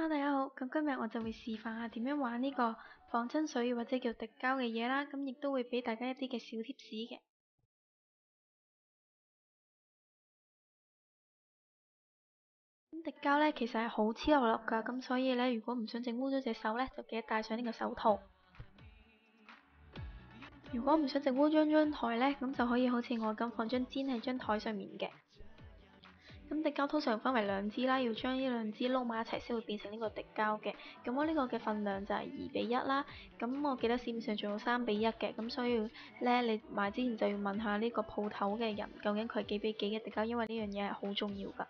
哈，大家好，咁今日我就會示範下點樣玩呢個仿真水或者叫滴膠嘅嘢啦，咁亦都會俾大家一啲嘅小貼士嘅。咁滴膠呢其實係好黐落落㗎，咁所以呢，如果唔想整污咗隻手呢，就記得戴上呢個手套。如果唔想整污張台呢，咁就可以好似我咁放張氈喺張台上面嘅。咁滴膠通常分為兩支啦，要將呢兩支撈埋一齊先會變成呢個滴膠嘅。咁我呢個嘅份量就係2:1啦。咁我記得市面上仲有3:1嘅，咁所以咧你買之前就要問下呢個鋪頭嘅人，究竟佢係幾比幾嘅滴膠，因為呢樣嘢係好重要㗎。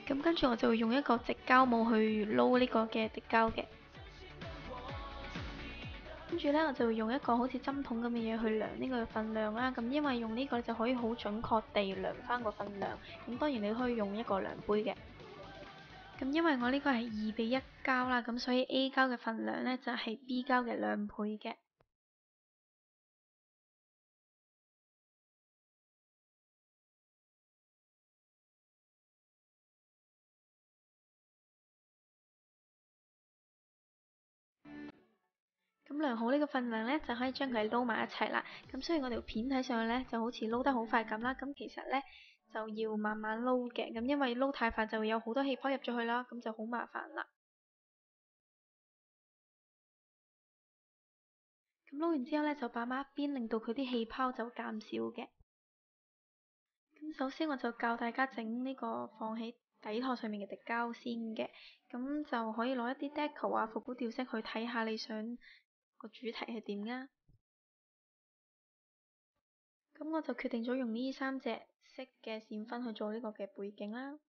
咁跟住我就會用一個直膠帽去撈呢個嘅滴膠嘅。跟住呢，我就會用一個好似針筒咁嘅嘢去量呢個份量啦。咁因為用呢個就可以好準確地量翻個份量。咁當然你可以用一個量杯嘅。咁因為我呢個係2:1膠啦，咁所以 A 膠嘅份量呢就係 B 膠嘅2倍嘅。咁量好呢個份量呢，就可以將佢撈埋一齊啦。咁雖然我條片睇上去呢就好似撈得好快咁啦，咁其實呢就要慢慢撈嘅。咁因為撈太快就會有好多氣泡入咗去啦，咁就好麻煩啦。咁撈完之後呢，就擺埋一邊，令到佢啲氣泡就減少嘅。咁首先我就教大家整呢個放喺底托上面嘅滴膠先嘅。咁就可以攞一啲 deco 啊、復古調色去睇下你想個主題係點啊。咁我就決定咗用呢3隻色嘅閃分去做呢個嘅背景啦。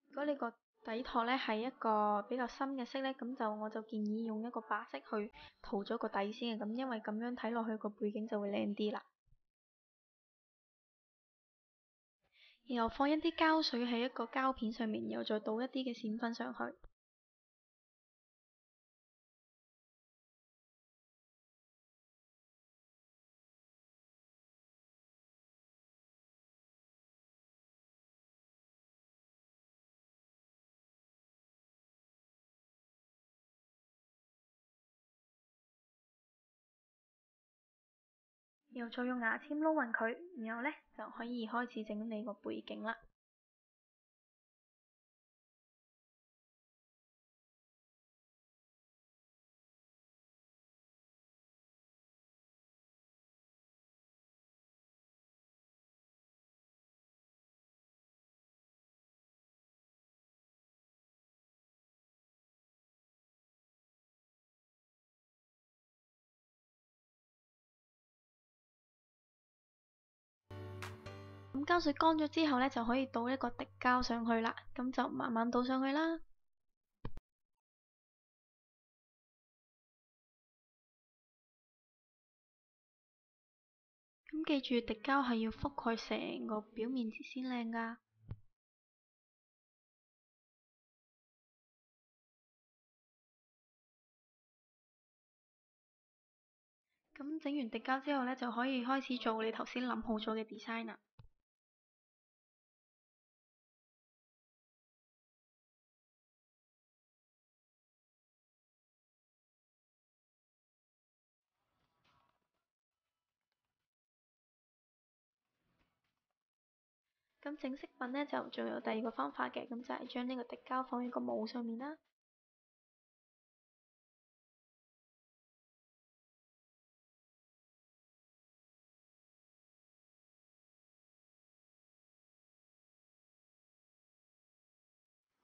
如果你個底托呢係一個比較深嘅色呢，咁我就建議用一個白色去塗咗個底先嘅，咁因為咁樣睇落去個背景就會靚啲啦。然後放一啲膠水喺一個膠片上面，然後再倒一啲嘅閃粉上去。然後再用牙籤撈勻佢，然後呢就可以開始整你個背景啦。咁膠水乾咗之後呢，就可以倒一個滴膠上去啦。咁就慢慢倒上去啦。咁記住，滴膠係要覆蓋成個表面先靚㗎。咁整完滴膠之後呢，就可以開始做你頭先諗好咗嘅 design 啦。咁整飾品呢，就仲有第二個方法嘅，咁就係將呢個滴膠放喺個帽上面啦。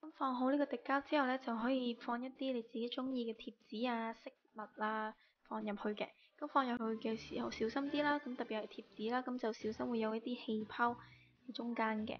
咁放好呢個滴膠之後呢，就可以放一啲你自己中意嘅貼紙啊、飾物啊放入去嘅。咁放入去嘅時候小心啲啦，咁特別係貼紙啦，咁就小心會有一啲氣泡喺中間嘅。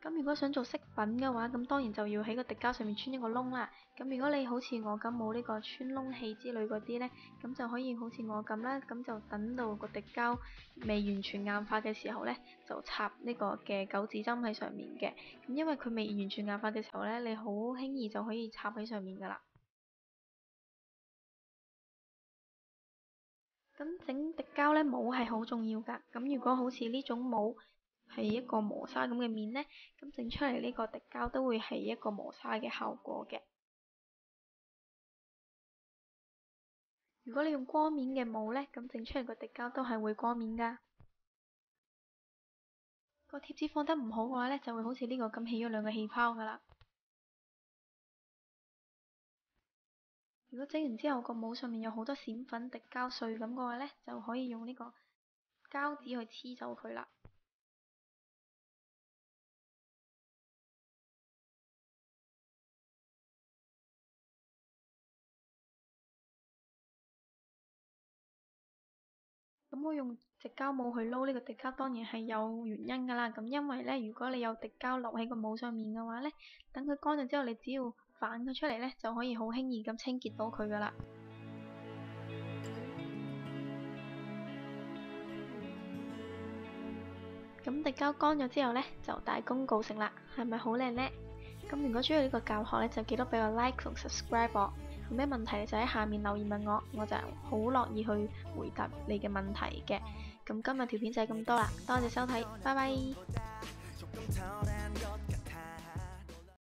咁如果想做飾品嘅話，咁當然就要喺個滴膠上面穿一個窿啦。咁如果你好似我咁冇呢個穿窿器之類嗰啲呢，咁就可以好似我咁啦，咁就等到個滴膠未完全硬化嘅時候呢，就插呢個嘅九指針喺上面嘅。咁因為佢未完全硬化嘅時候呢，你好輕易就可以插喺上面噶啦。咁整滴膠呢，模係好重要噶。咁如果好似呢種模係一個磨砂咁嘅面呢，咁整出嚟呢個滴膠都會係一個磨砂嘅效果嘅。如果你用光面嘅模呢，咁整出嚟個滴膠都係會光面噶。個貼紙放得唔好嘅話呢，就會好似呢個咁起咗兩個氣泡噶啦。如果整完之後個模上面有好多閃粉滴膠碎咁嘅話呢，就可以用呢個膠紙去黐走佢啦。咁我用直膠模去撈呢個滴膠，當然係有原因噶啦。咁因為呢，如果你有滴膠落喺個模上面嘅話呢，等佢乾咗之後，你只要反佢出嚟呢，就可以好輕易咁清潔到佢噶啦。咁滴膠乾咗之後呢，就大功告成啦，係咪好靚呢？咁如果中意呢個教學呢，就記得俾個 like 同 subscribe 我。有咩問題就喺下面留言問我，我就好樂意去回答你嘅問題嘅。咁今日條片就係咁多啦，多謝收睇，拜拜。